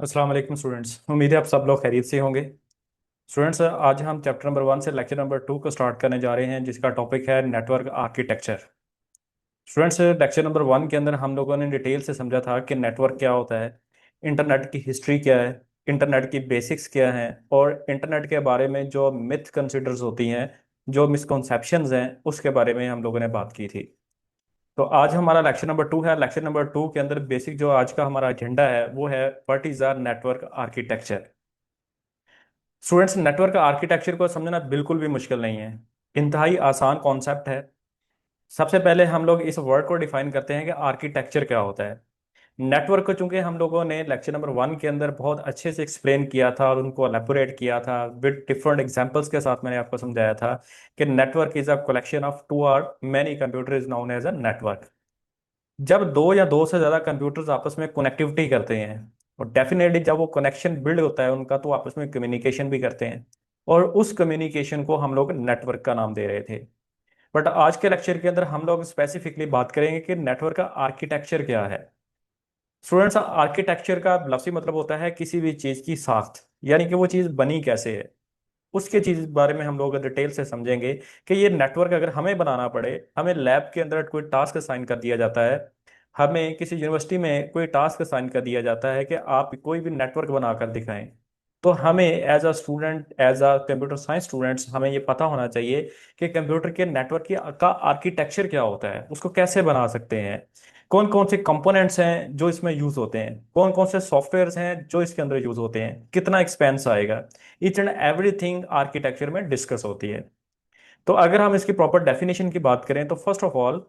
अस्सलाम वालेकुम स्टूडेंट्स। उम्मीद है आप सब लोग खैरियत से होंगे। स्टूडेंट्स, आज हम चैप्टर नंबर 1 से लेक्चर नंबर 2 को स्टार्ट करने जा रहे हैं, जिसका टॉपिक है network architecture. Students, lecture number 1 के अंदर हम लोगों ने डिटेल से समझा था कि नेटवर्क क्या होता है, इंटरनेट की हिस्ट्री क्या है, इंटरनेट की बेसिक्स क्या हैं, और इंटरनेट के बारे में जो मिथ कंसिडर्स होती हैं, जो मिसकॉन्सेप्शंस हैं, उसके बारे में हम लोगों ने बात की थी। तो आज हमारा लेक्चर नंबर 2 है। लेक्चर नंबर 2 के अंदर बेसिक जो आज का हमारा एजेंडा है वो है what is our network architecture. Students, network architecture को समझना बिल्कुल भी मुश्किल नहीं है, इंतहाई आसान कॉन्सेप्ट है। सबसे पहले हम लोग इस वर्ड को डिफाइन करते हैं कि आर्किटेक्चर क्या होता है। नेटवर्क को चूंकि हम लोगों ने लेक्चर नंबर 1 के अंदर बहुत अच्छे से एक्सप्लेन किया था और उनको एलेबोरेट किया था विद डिफरेंट एग्जांपल्स के साथ, मैंने आपको समझाया था कि network is a collection of two or many computer is known as a network. जब दो या दो से ज्यादा कंप्यूटर्स आपस में कनेक्टिविटी करते हैं, और डेफिनेटली जब वो कनेक्शन बिल्ड होता है उनका, तो आपस में कम्युनिकेशन भी करते हैं, और उस कम्युनिकेशन को हम लोग नेटवर्क का नाम दे रहे थे। बट आज के लेक्चर के अंदर हम लोग स्पेसिफिकली बात करेंगे कि नेटवर्क का आर्किटेक्चर क्या है। स्टूडेंट्स, आर्किटेक्चर का लफ्ज़ी मतलब होता है किसी भी चीज की साख्त, यानी कि वो चीज बनी कैसे है, उसके चीज बारे में हम लोग डिटेल से समझेंगे कि ये नेटवर्क अगर हमें बनाना पड़े, हमें लैब के अंदर कोई टास्क असाइन कर दिया जाता है, हमें किसी यूनिवर्सिटी में कोई टास्क असाइन कर दिया जाता है कि आप कोई भी नेटवर्क बनाकर दिखाएं, तो हमें as a student, as a computer science students, हमें ये पता होना चाहिए कि कंप्यूटर के नेटवर्क की का आर्किटेक्चर क्या होता है, उसको कैसे बना सकते हैं, कौन कौन से कंपोनेंट्स हैं जो इसमें यूज होते हैं, कौन कौन से सॉफ्टवेयर्स हैं जो इसके अंदर यूज होते हैं, कितना एक्सपेंस आएगा। ईच एंड एवरीथिंग आर्किटेक्चर में डिस्कस होती है। तो अगर हम इसकी प्रॉपर डेफिनेशन की बात करें तो first of all,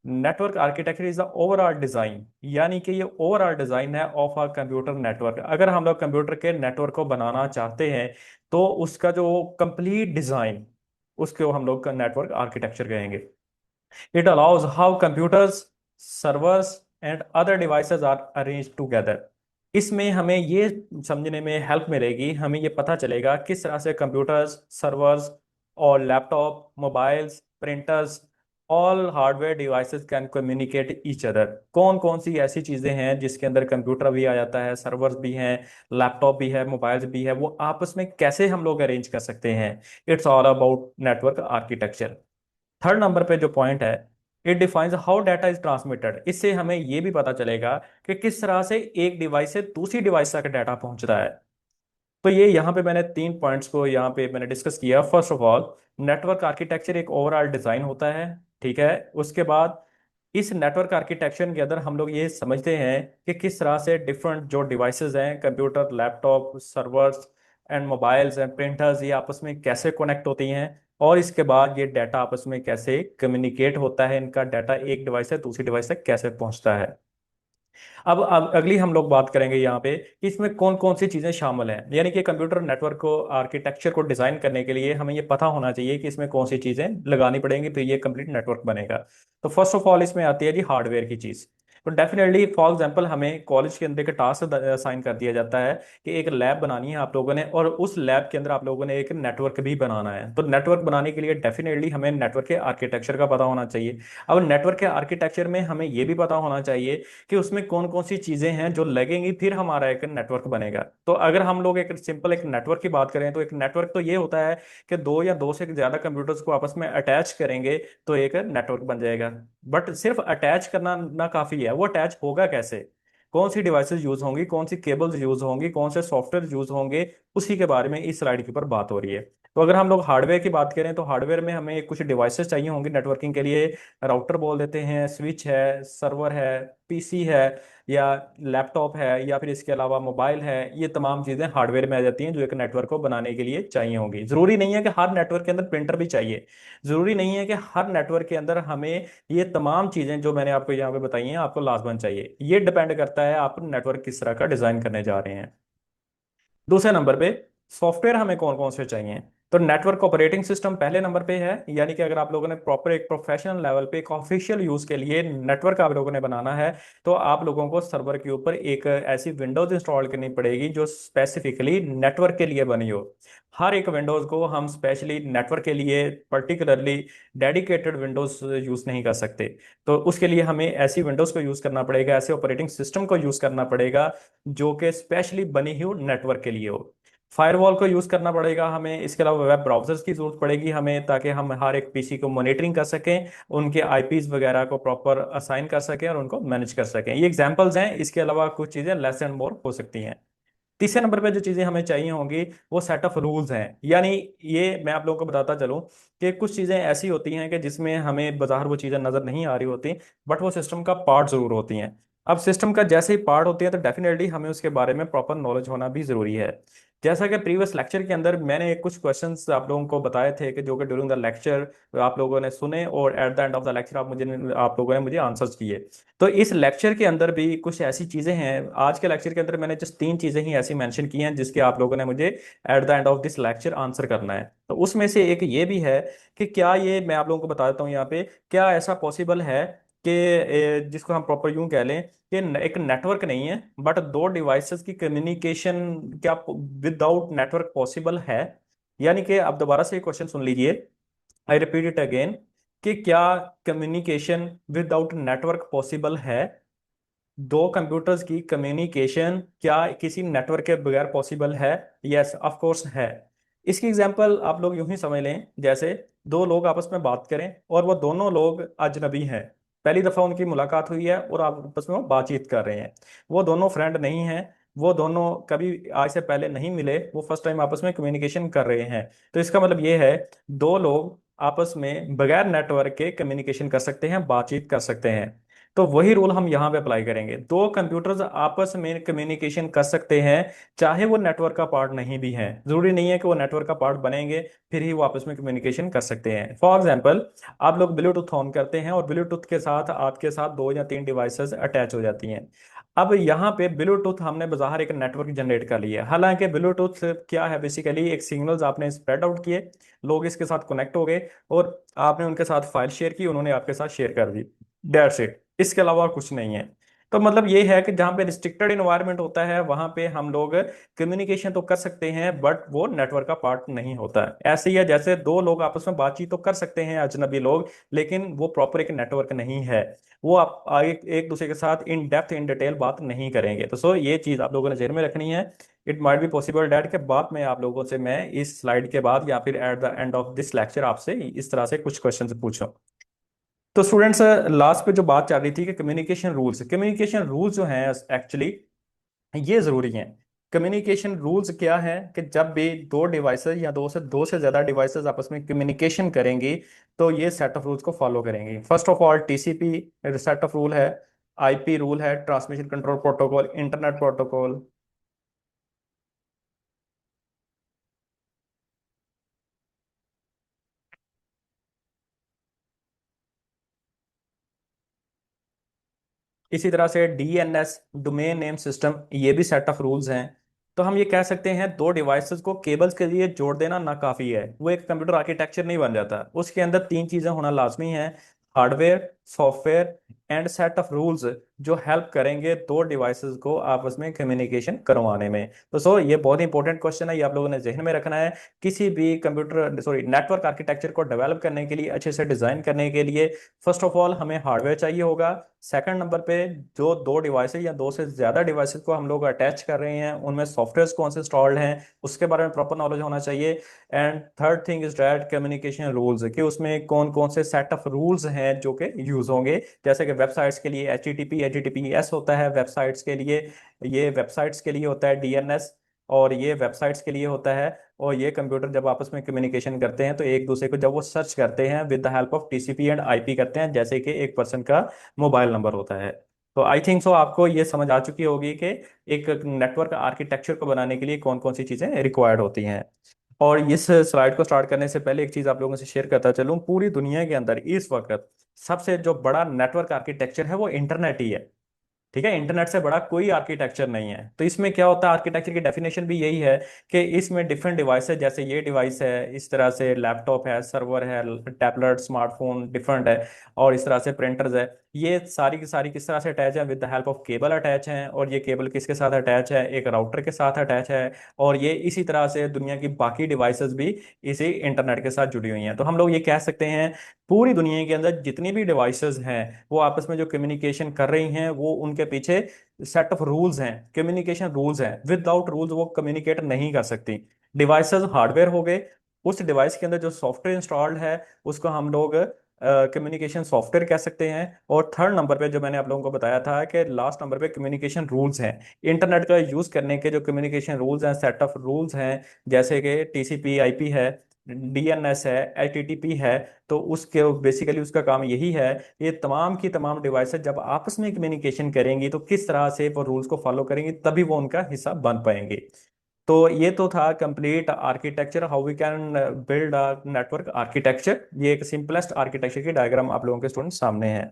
network architecture is the overall design, यानी कि ये ओवरऑल डिजाइन है ऑफ अ कंप्यूटर नेटवर्क। अगर हम लोग कंप्यूटर के नेटवर्क को बनाना चाहते हैं तो उसका जो कंप्लीट डिजाइन, उसको हम लोग का नेटवर्क आर्किटेक्चर कहेंगे। It allows how computers, servers and other devices are arrange together. इसमें हमें ये समझने में हेल्प मिलेगी, हमें ये पता चलेगा किस तरह से कंप्यूटर्स, सर्वर्स और laptop, mobiles, printers, all hardware devices can communicate each other. कौन कौन सी ऐसी चीजें हैं जिसके अंदर कंप्यूटर भी आ जाता है, सर्वर्स भी हैं, लैपटॉप भी है, मोबाइल्स भी है, वो आपस में कैसे हम लोग अरेंज कर सकते हैं। It's all about network architecture. Third number पे जो पॉइंट है, it defines how data is transmitted. इससे हमें ये भी पता चलेगा कि किस तरह से एक डिवाइस से दूसरी डिवाइस तक डाटा पहुंच रहा है। तो ये यहाँ पे मैंने तीन पॉइंट्स को यहाँ पे मैंने डिस्कस किया। First of all, network architecture एक ओवरऑल डिजाइन होता है, ठीक है। उसके बाद इस नेटवर्क आर्किटेक्चर के अंदर हम लोग ये समझते हैं कि किस तरह से डिफरेंट जो डिवाइसेस हैं, computer, laptop, servers and mobiles and printers, ये आपस में कैसे कनेक्ट होती हैं, और इसके बाद ये डाटा आपस में कैसे कम्युनिकेट होता है, इनका डाटा एक डिवाइस से दूसरी डिवाइस तक कैसे पहुंचता है। अब अगली हम लोग बात करेंगे यहाँ पे कि इसमें कौन कौन सी चीजें शामिल हैं, यानी कि कंप्यूटर नेटवर्क को, आर्किटेक्चर को डिजाइन करने के लिए हमें ये पता होना चाहिए कि इसमें कौन सी चीजें लगानी पड़ेंगी तो ये कंप्लीट नेटवर्क बनेगा। तो फर्स्ट ऑफ ऑल इसमें आती है जी हार्डवेयर की चीज। तो डेफिनेटली फॉर एग्जांपल हमें कॉलेज के अंदर एक टास्क असाइन कर दिया जाता है कि एक लैब बनानी है आप लोगों ने, और उस लैब के अंदर आप लोगों ने एक नेटवर्क भी बनाना है। तो नेटवर्क बनाने के लिए डेफिनेटली हमें नेटवर्क के आर्किटेक्चर का पता होना चाहिए। अब नेटवर्क के आर्किटेक्चर में हमें ये भी पता होना चाहिए कि उसमें कौन कौन सी चीजें हैं जो लगेंगी, फिर हमारा एक नेटवर्क बनेगा। तो अगर हम लोग एक सिंपल एक नेटवर्क की बात करें तो एक नेटवर्क तो ये होता है कि दो या दो से ज्यादा कंप्यूटर्स को आपस में अटैच करेंगे तो एक नेटवर्क बन जाएगा। बट सिर्फ अटैच करना ना काफी है, वो अटैच होगा कैसे, कौन सी डिवाइसेस यूज होंगी, कौन सी केबल्स यूज होंगी, कौन से सॉफ्टवेयर यूज होंगे, उसी के बारे में इस स्लाइड के ऊपर बात हो रही है। तो अगर हम लोग हार्डवेयर की बात करें तो हार्डवेयर में हमें कुछ डिवाइसेस चाहिए होंगी नेटवर्किंग के लिए। राउटर बोल देते हैं, स्विच है, सर्वर है, पीसी है, या लैपटॉप है, या फिर इसके अलावा मोबाइल है। ये तमाम चीज़ें हार्डवेयर में आ जाती हैं जो एक नेटवर्क को बनाने के लिए चाहिए होंगी। ज़रूरी नहीं है कि हर नेटवर्क के अंदर प्रिंटर भी चाहिए, ज़रूरी नहीं है कि हर नेटवर्क के अंदर हमें ये तमाम चीज़ें जो मैंने आपको यहाँ पे बताई हैं आपको लाजमन चाहिए। ये डिपेंड करता है आप नेटवर्क किस तरह का डिज़ाइन करने जा रहे हैं। दूसरे नंबर पे, सॉफ्टवेयर हमें कौन कौन से चाहिए। तो नेटवर्क ऑपरेटिंग सिस्टम पहले नंबर पे है, यानी कि अगर आप लोगों ने प्रॉपर एक प्रोफेशनल लेवल पे एक ऑफिशियल यूज के लिए नेटवर्क आप लोगों ने बनाना है, तो आप लोगों को सर्वर के ऊपर एक ऐसी विंडोज इंस्टॉल करनी पड़ेगी जो स्पेसिफिकली नेटवर्क के लिए बनी हो। हर एक विंडोज को हम स्पेशली नेटवर्क के लिए पर्टिकुलरली डेडिकेटेड विंडोज यूज नहीं कर सकते। तो उसके लिए हमें ऐसी विंडोज को यूज करना पड़ेगा, ऐसे ऑपरेटिंग सिस्टम को यूज करना पड़ेगा जो कि स्पेशली बनी हो नेटवर्क के लिए हो। फायरवॉल को यूज करना पड़ेगा हमें, इसके अलावा वेब ब्राउजर्स की जरूरत पड़ेगी हमें, ताकि हम हर एक पीसी को मॉनिटरिंग कर सकें, उनके आईपीस वगैरह को प्रॉपर असाइन कर सकें और उनको मैनेज कर सकें। ये एग्जांपल्स हैं, इसके अलावा कुछ चीजें लेस एंड मोर हो सकती हैं। तीसरे नंबर पे जो चीजें हमें चाहिए होंगी वो सेट ऑफ रूल्स हैं। यानी ये मैं आप लोगों को बताता चलूं कि कुछ चीजें ऐसी होती हैं कि जिसमें हमें बाजार वो चीजें नजर नहीं आ रही होती, बट वो सिस्टम का पार्ट जरूर होती हैं। अब सिस्टम का जैसे ही पार्ट होती है तो डेफिनेटली हमें उसके बारे में प्रॉपर नॉलेज होना भी जरूरी है। जैसा कि प्रीवियस लेक्चर के अंदर मैंने कुछ क्वेश्चंस आप लोगों को बताए थे कि जो कि ड्यूरिंग द लेक्चर आप लोगों ने सुने और at the end of the lecture आप लोगों ने मुझे आंसर्स किए। तो इस लेक्चर के अंदर भी कुछ ऐसी चीजें हैं, आज के लेक्चर के अंदर मैंने जस्ट तीन चीजें ही ऐसी मेंशन की हैं जिसके आप लोगों ने मुझे at the end of this lecture answer करना है। तो उसमें से एक ये भी है कि क्या ये मैं आप लोगों को बता देता हूँ यहाँ पे, क्या ऐसा पॉसिबल है कि जिसको हम प्रॉपर यूं कह लें कि एक नेटवर्क नहीं है बट दो डिवाइसेस की कम्युनिकेशन क्या विदाउट नेटवर्क पॉसिबल है? यानी कि आप दोबारा से क्वेश्चन सुन लीजिए, आई रिपीट इट अगेन, कि क्या कम्युनिकेशन विदाउट नेटवर्क पॉसिबल है? दो कंप्यूटर्स की कम्युनिकेशन क्या किसी नेटवर्क के बगैर पॉसिबल है? यस ऑफ कोर्स है। इसकी एग्जांपल आप लोग यूं ही समझ लें, जैसे दो लोग आपस में बात करें और वो दोनों लोग अजनबी हैं, पहली दफा उनकी मुलाकात हुई है और आपस में वो बातचीत कर रहे हैं, वो दोनों फ्रेंड नहीं हैं, वो दोनों कभी आज से पहले नहीं मिले, वो फर्स्ट टाइम आपस में कम्युनिकेशन कर रहे हैं। तो इसका मतलब ये है दो लोग आपस में बगैर नेटवर्क के कम्युनिकेशन कर सकते हैं, बातचीत कर सकते हैं। तो वही रूल हम यहाँ पे अप्लाई करेंगे, दो कंप्यूटर्स आपस में कम्युनिकेशन कर सकते हैं चाहे वो नेटवर्क का पार्ट नहीं भी है। जरूरी नहीं है कि वो नेटवर्क का पार्ट बनेंगे फिर ही वो आपस में कम्युनिकेशन कर सकते हैं। फॉर एग्जांपल, आप लोग ब्लूटूथ ऑन करते हैं और ब्लूटूथ के साथ आपके साथ दो या तीन डिवाइसेस अटैच हो जाती हैं। अब यहाँ पे ब्लूटूथ हमने बाहर एक नेटवर्क जनरेट कर लिया है, हालांकि ब्लूटूथ क्या है, बेसिकली एक सिग्नल्स आपने स्प्रेड आउट किए, लोग इसके साथ कनेक्ट हो गए और आपने उनके साथ फाइल शेयर की, उन्होंने आपके साथ शेयर कर दी, दैट्स इट। इसके अलावा और कुछ नहीं है। तो मतलब ये है कि जहाँ पे रिस्ट्रिक्टेड इन्वायरमेंट होता है वहां पे हम लोग कम्युनिकेशन तो कर सकते हैं बट वो नेटवर्क का पार्ट नहीं होता है। ऐसे ही है जैसे दो लोग आपस में बातचीत तो कर सकते हैं अजनबी लोग, लेकिन वो प्रॉपर एक नेटवर्क नहीं है, वो आप आगे एक दूसरे के साथ इन डेप्थ इन डिटेल बात नहीं करेंगे। तो सो ये चीज आप लोगों ने जेहन में रखनी है। It might be possible that के बाद में आप लोगों से मैं इस स्लाइड के बाद या फिर at the end of this lecture आपसे इस तरह से कुछ क्वेश्चन पूछूं। तो स्टूडेंट्स, लास्ट पे जो बात चल रही थी कि कम्युनिकेशन रूल्स जो हैं एक्चुअली ये जरूरी हैं। कम्युनिकेशन रूल्स क्या है कि जब भी दो डिवाइसेस या दो से ज्यादा डिवाइसेस आपस में कम्युनिकेशन करेंगी तो ये सेट ऑफ रूल्स को फॉलो करेंगी। First of all TCP set of rule है, आईपी रूल है, transmission control protocol, internet protocol. इसी तरह से डीएनएस, डोमेन नेम सिस्टम, ये भी सेट ऑफ रूल्स हैं। तो हम ये कह सकते हैं दो डिवाइसेस को केबल्स के लिए जोड़ देना ना काफी है, वो एक कंप्यूटर आर्किटेक्चर नहीं बन जाता, उसके अंदर तीन चीजें होना लाजमी है, hardware, software and set of rules जो हेल्प करेंगे दो डिवाइसेस को आपस में कम्युनिकेशन करवाने में। तो सो ये बहुत इंपॉर्टेंट क्वेश्चन है, ये आप लोगों ने जहन में रखना है। किसी भी कंप्यूटर सॉरी नेटवर्क आर्किटेक्चर को डेवलप करने के लिए, अच्छे से डिजाइन करने के लिए फर्स्ट ऑफ ऑल हमें हार्डवेयर चाहिए होगा। सेकंड नंबर पे जो दो डिवाइसेस या दो से ज्यादा डिवाइसेस को हम लोग अटैच कर रहे हैं उनमें सॉफ्टवेयर कौन से इंस्टॉल्ड हैं उसके बारे में प्रॉपर नॉलेज होना चाहिए। And third thing is that communication rules, कि उसमें कौन कौन से सेट ऑफ रूल्स हैं जो कि यूज होंगे। जैसे कि वेबसाइट्स के लिए HTTPS होता है, वेबसाइट्स के लिए ये वेबसाइट्स के लिए होता है डीएनएस, और ये वेबसाइट्स के लिए होता है। और ये कंप्यूटर जब आपस में कम्युनिकेशन करते हैं तो एक दूसरे को जब वो सर्च करते हैं with the help of TCP and IP करते हैं, जैसे कि एक पर्सन का मोबाइल नंबर होता है। तो आई थिंक सो आपको ये समझ आ चुकी होगी कि एक नेटवर्क आर्किटेक्चर को बनाने के लिए कौन कौन सी चीजें रिक्वायर्ड होती हैं। और इस स्लाइड को स्टार्ट करने से पहले एक चीज आप लोगों से शेयर करता चलूं, पूरी दुनिया के अंदर इस वक्त सबसे जो बड़ा नेटवर्क आर्किटेक्चर है वो इंटरनेट ही है। ठीक है, इंटरनेट से बड़ा कोई आर्किटेक्चर नहीं है। तो इसमें क्या होता है, आर्किटेक्चर की डेफिनेशन भी यही है कि इसमें डिफरेंट डिवाइसेस, जैसे ये डिवाइस है, इस तरह से लैपटॉप है, सर्वर है, टैबलेट, स्मार्टफोन डिफरेंट है, और इस तरह से प्रिंटर्स है, ये सारी की सारी किस तरह से अटैच है, with the help of cable attach है। और ये केबल किसके साथ अटैच है, एक राउटर के साथ अटैच है। और ये इसी तरह से दुनिया की बाकी डिवाइसेस भी इसी इंटरनेट के साथ जुड़ी हुई हैं। तो हम लोग ये कह सकते हैं पूरी दुनिया के अंदर जितनी भी डिवाइसेस हैं वो आपस में जो कम्युनिकेशन कर रही हैं, वो उनके पीछे सेट ऑफ रूल्स हैं, कम्युनिकेशन रूल्स हैं। विदाउट रूल्स वो कम्युनिकेट नहीं कर सकती। डिवाइसेस हार्डवेयर हो गए, उस डिवाइस के अंदर जो सॉफ्टवेयर इंस्टॉल्ड है उसको हम लोग कम्युनिकेशन सॉफ्टवेयर कह सकते हैं। और थर्ड नंबर पे जो मैंने आप लोगों को बताया था कि लास्ट नंबर पे कम्युनिकेशन रूल्स हैं, इंटरनेट का यूज करने के जो कम्युनिकेशन रूल्स हैं, सेट ऑफ रूल्स हैं, जैसे कि टीसीपी आईपी है, डीएनएस है, एचटीटीपी है। तो उसके बेसिकली उसका काम यही है, ये तमाम की तमाम डिवाइसेस जब आपस में कम्युनिकेशन करेंगी तो किस तरह से वो रूल्स को फॉलो करेंगी, तभी वो उनका हिस्सा बन पाएंगे। तो ये तो था complete architecture, how we can build a network architecture. ये एक सिंपलेस्ट आर्किटेक्चर की डायग्राम आप लोगों के स्टूडेंट सामने है।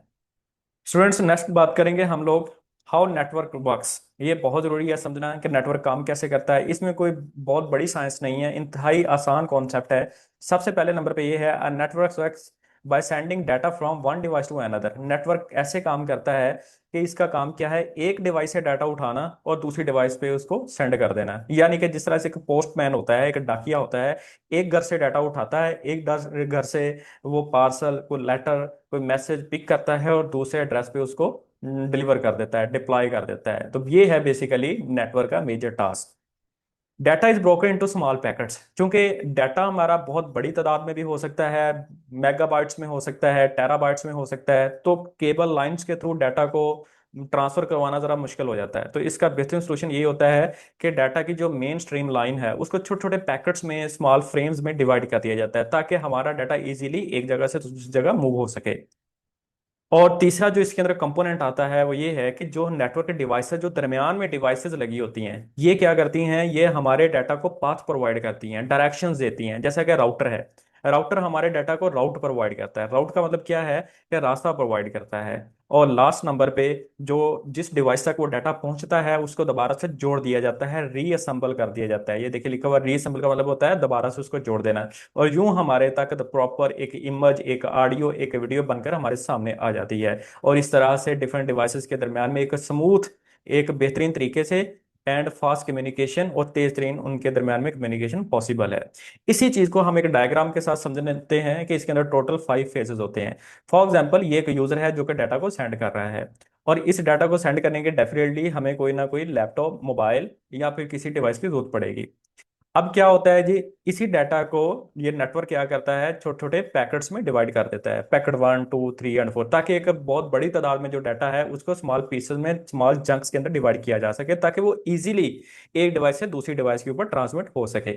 स्टूडेंट्स नेक्स्ट बात करेंगे हम लोग हाउ नेटवर्क वर्क्स। ये बहुत जरूरी है समझना कि नेटवर्क काम कैसे करता है। इसमें कोई बहुत बड़ी साइंस नहीं है, इंतहाई आसान कॉन्सेप्ट है। सबसे पहले नंबर पे ये है, a network works by sending data from one device to another. Network ऐसे काम करता है कि इसका काम क्या है, एक डिवाइस से डाटा उठाना और दूसरी डिवाइस पे उसको सेंड कर देना। यानी कि जिस तरह से एक पोस्टमैन होता है, एक डाकिया होता है, एक घर से डाटा उठाता है, एक घर से वो पार्सल, कोई लेटर, कोई मैसेज पिक करता है और दूसरे एड्रेस पे उसको डिलीवर कर देता है, डिप्लॉय कर देता है। तो ये है बेसिकली नेटवर्क का major task. Data is broken into small packets. क्योंकि डाटा हमारा बहुत बड़ी तादाद में भी हो सकता है, मेगाबाइट्स में हो सकता है, टेराबाइट्स में हो सकता है, तो केबल लाइंस के थ्रू डाटा को ट्रांसफर करवाना जरा मुश्किल हो जाता है। तो इसका बेहतरीन सोल्यूशन ये होता है कि डाटा की जो मेन स्ट्रीम लाइन है उसको छोटे छोटे पैकेट्स में, स्मॉल फ्रेम्स में डिवाइड कर दिया जाता है, ताकि हमारा डाटा इजीली एक जगह से दूसरी जगह मूव हो सके। और तीसरा जो इसके अंदर कंपोनेंट आता है वो ये है कि जो नेटवर्क के डिवाइसेस, जो दरमियान में डिवाइसेस लगी होती हैं, ये क्या करती हैं, ये हमारे डाटा को पाथ प्रोवाइड करती हैं, डायरेक्शंस देती हैं। जैसा कि राउटर है, राउटर हमारे डाटा को राउट प्रोवाइड करता है। राउट का मतलब क्या है, कि रास्ता प्रोवाइड करता है। और लास्ट नंबर पे जो जिस डिवाइस तक वो डाटा पहुंचता है उसको दोबारा से जोड़ दिया जाता है, रीअसेंबल कर दिया जाता है। ये देखिए लिखा हुआ, रीअसेंबल का मतलब होता है दोबारा से उसको जोड़ देना। और यूं हमारे तक प्रॉपर एक इमेज, एक ऑडियो, एक वीडियो बनकर हमारे सामने आ जाती है। और इस तरह से डिफरेंट डिवाइसेस के दरमियान में एक स्मूथ, एक बेहतरीन तरीके से एंड फास्ट कम्युनिकेशन और तेज तरीन उनके दरमियान में कम्युनिकेशन पॉसिबल है। इसी चीज को हम एक डायग्राम के साथ समझ लेते हैं कि इसके अंदर टोटल 5 फेजेस होते हैं। फॉर एग्जाम्पल, ये एक यूजर है जो कि डाटा को सेंड कर रहा है, और इस डाटा को सेंड करने के डेफिनेटली हमें कोई ना कोई लैपटॉप, मोबाइल या फिर किसी डिवाइस की जरूरत पड़ेगी। अब क्या होता है जी, इसी डाटा को ये नेटवर्क क्या करता है, छोटे छोटे पैकेट्स में डिवाइड कर देता है, पैकेट 1 2 3 एंड 4, ताकि एक बहुत बड़ी तादाद में जो डाटा है उसको स्मॉल पीसेस में, स्मॉल चंक्स के अंदर डिवाइड किया जा सके, ताकि वो इजीली एक डिवाइस से दूसरी डिवाइस के ऊपर ट्रांसमिट हो सके।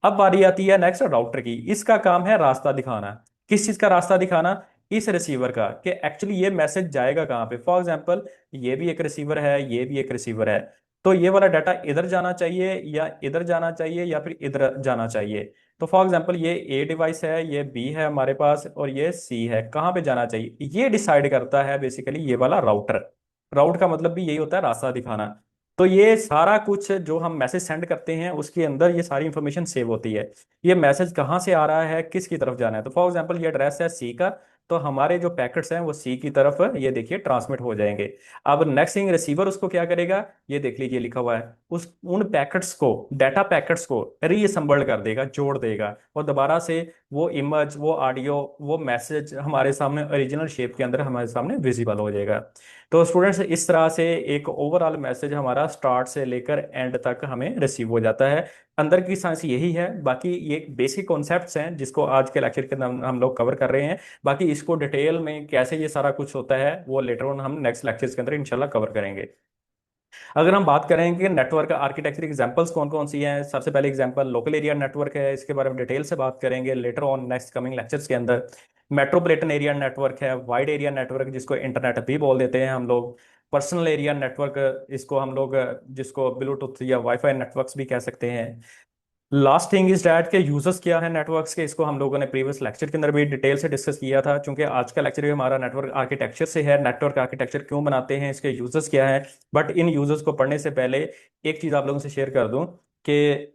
अब बारी आती है नेक्स्ट राउटर की। इसका काम है रास्ता दिखाना। किस चीज का रास्ता दिखाना, इस रिसीवर का, कि एक्चुअली ये मैसेज जाएगा कहाँ पे। फॉर एग्जाम्पल, ये भी एक रिसीवर है, ये भी एक रिसीवर है, तो ये वाला डाटा इधर जाना चाहिए या इधर जाना चाहिए या फिर इधर जाना चाहिए। तो फॉर एग्जांपल, ये ए डिवाइस है, ये बी है हमारे पास, और ये सी है, कहाँ पे जाना चाहिए ये डिसाइड करता है बेसिकली ये वाला राउटर। राउट का मतलब भी यही होता है, रास्ता दिखाना। तो ये सारा कुछ जो हम मैसेज सेंड करते हैं उसके अंदर ये सारी इंफॉर्मेशन सेव होती है। ये मैसेज कहाँ से आ रहा है, किसकी तरफ जाना है। तो फॉर एग्जांपल, ये एड्रेस है सी का, तो हमारे जो पैकेट्स हैं वो सी की तरफ ये देखिए ट्रांसमिट हो जाएंगे। अब नेक्स्ट थिंग, रिसीवर उसको क्या करेगा, ये देख लीजिए लिखा हुआ है, उस उन पैकेट्स को, डाटा पैकेट्स को रीअसेंबल्ड कर देगा, जोड़ देगा, और दोबारा से वो इमेज, वो ऑडियो, वो मैसेज हमारे सामने ओरिजिनल शेप के अंदर हमारे सामने विजिबल हो जाएगा। तो स्टूडेंट्स, इस तरह से एक ओवरऑल मैसेज हमारा स्टार्ट से लेकर एंड तक हमें रिसीव हो जाता है। अंदर की साइंस यही है। बाकी ये बेसिक कॉन्सेप्ट्स हैं जिसको आज के लेक्चर के अंदर हम लोग कवर कर रहे हैं। बाकी इसको डिटेल में कैसे ये सारा कुछ होता है वो लेटर ऑन हम नेक्स्ट लेक्चर्स के अंदर इंशाल्लाह कवर करेंगे। अगर हम बात करें कि नेटवर्क आर्किटेक्चर एग्जांपल्स कौन कौन सी हैं, सबसे पहले एग्जांपल लोकल एरिया नेटवर्क है। इसके बारे में डिटेल से बात करेंगे later on next coming lectures के अंदर। मेट्रोपॉलिटन एरिया नेटवर्क है, वाइड एरिया नेटवर्क जिसको इंटरनेट भी बोल देते हैं हम लोग, पर्सनल एरिया नेटवर्क इसको हम लोग, जिसको ब्लूटूथ या वाईफाई नेटवर्क्स भी कह सकते हैं। लास्ट थिंग इज डैट के यूजर्स क्या है नेटवर्क्स के, इसको हम लोगों ने प्रीवियस लेक्चर के अंदर भी डिटेल से डिस्कस किया था। क्योंकि आज का लेक्चर भी हमारा नेटवर्क आर्किटेक्चर से है, नेटवर्क आर्किटेक्चर क्यों बनाते हैं, इसके यूजर्स क्या है। बट इन यूजर्स को पढ़ने से पहले एक चीज आप लोगों से शेयर कर दूं कि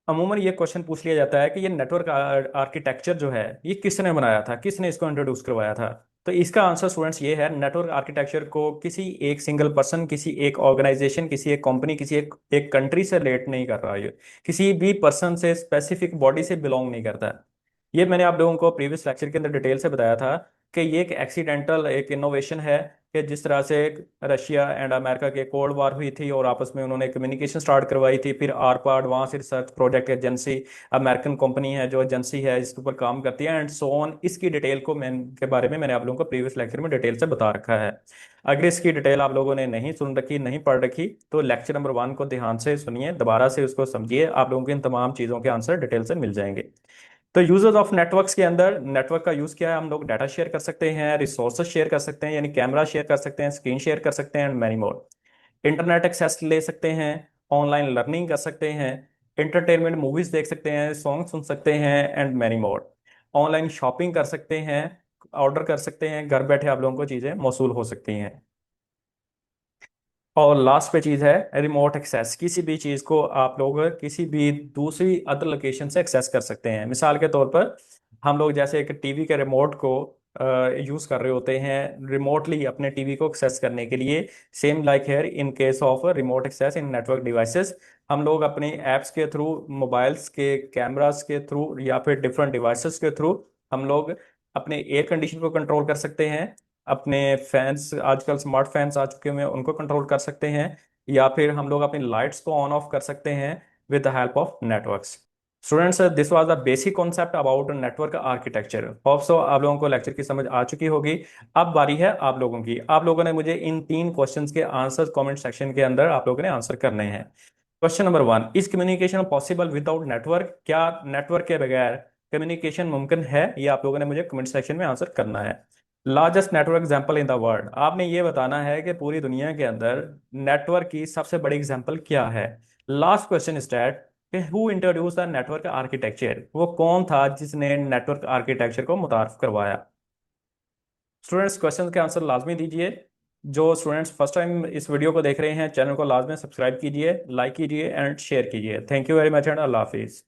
अमूमन ये क्वेश्चन पूछ लिया जाता है कि ये नेटवर्क आर्किटेक्चर जो है ये किसने बनाया था, किसने इसको इंट्रोड्यूस करवाया था। तो इसका आंसर स्टूडेंट्स ये है, नेटवर्क आर्किटेक्चर को किसी एक सिंगल पर्सन, किसी एक ऑर्गेनाइजेशन, किसी एक कंपनी, किसी एक कंट्री से रिलेट नहीं कर रहा है, ये किसी भी पर्सन से, स्पेसिफिक बॉडी से बिलोंग नहीं करता है। ये मैंने आप लोगों को प्रीवियस लेक्चर के अंदर डिटेल से बताया था कि ये एक एक्सीडेंटल एक इनोवेशन है कि जिस तरह से रशिया एंड अमेरिका के कोल्ड वार हुई थी और आपस में उन्होंने कम्युनिकेशन स्टार्ट करवाई थी, फिर आर पार वहाँ से research project agency, American company है जो एजेंसी है इसके ऊपर काम करती है एंड सो ऑन। इसकी डिटेल को के बारे में मैंने आप लोगों को प्रीवियस लेक्चर में डिटेल से बता रखा है। अगर इसकी डिटेल आप लोगों ने नहीं सुन रखी, नहीं पढ़ रखी, तो लेक्चर नंबर 1 को ध्यान से सुनिए, दोबारा से उसको समझिए, आप लोगों को इन तमाम चीज़ों के आंसर डिटेल से मिल जाएंगे। तो यूजर्स ऑफ नेटवर्क्स के अंदर नेटवर्क का यूज क्या है, हम लोग डाटा शेयर कर सकते हैं, रिसोर्सेज शेयर कर सकते हैं, यानी कैमरा शेयर कर सकते हैं, स्क्रीन शेयर कर सकते हैं and many more. Internet access ले सकते हैं, ऑनलाइन लर्निंग कर सकते हैं, एंटरटेनमेंट मूवीज देख सकते हैं, सॉन्ग सुन सकते हैं and many more. Online shopping कर सकते हैं, ऑर्डर कर सकते हैं, घर बैठे आप लोगों को चीज़ें मौसूल हो सकती हैं। और लास्ट पे चीज है रिमोट एक्सेस, किसी भी चीज को आप लोग किसी भी दूसरी अदर लोकेशन से एक्सेस कर सकते हैं। मिसाल के तौर पर हम लोग जैसे एक टीवी के रिमोट को यूज कर रहे होते हैं रिमोटली अपने टीवी को एक्सेस करने के लिए, same like here in case of remote access in network devices, हम लोग अपने एप्स के थ्रू, मोबाइल्स के कैमरास के थ्रू या फिर डिफरेंट डिवाइसेस के थ्रू हम लोग अपने एयर कंडीशन को कंट्रोल कर सकते हैं, अपने फैंस, आजकल स्मार्ट फैंस आ चुके हैं उनको कंट्रोल कर सकते हैं, या फिर हम लोग अपनी लाइट्स को ऑन ऑफ कर सकते हैं with the help of networks. Students, this was the basic concept about network architecture. Hope so आप लोगों को लेक्चर की समझ आ चुकी होगी। अब बारी है आप लोगों की, आप लोगों ने मुझे इन 3 क्वेश्चंस के आंसर कमेंट सेक्शन के अंदर आप लोगों ने आंसर करने हैं। Question number 1, is communication possible without network, क्या नेटवर्क के बगैर कम्युनिकेशन मुमकिन है, ये आप लोगों ने मुझे कमेंट सेक्शन में आंसर करना है। Largest network example in the world, आपने ये बताना है कि पूरी दुनिया के अंदर नेटवर्क की सबसे बड़ी एग्जाम्पल क्या है। लास्ट क्वेश्चन इज दैट कि who introduce the network architecture, वो कौन था जिसने नेटवर्क आर्किटेक्चर को मुतारफ करवाया। स्टूडेंट्स क्वेश्चन के आंसर लाजमी दीजिए। जो स्टूडेंट्स फर्स्ट टाइम इस वीडियो को देख रहे हैं, चैनल को लाजमी सब्सक्राइब कीजिए, लाइक कीजिए एंड शेयर कीजिए। Thank you very much and अल्लाह हाफिज़।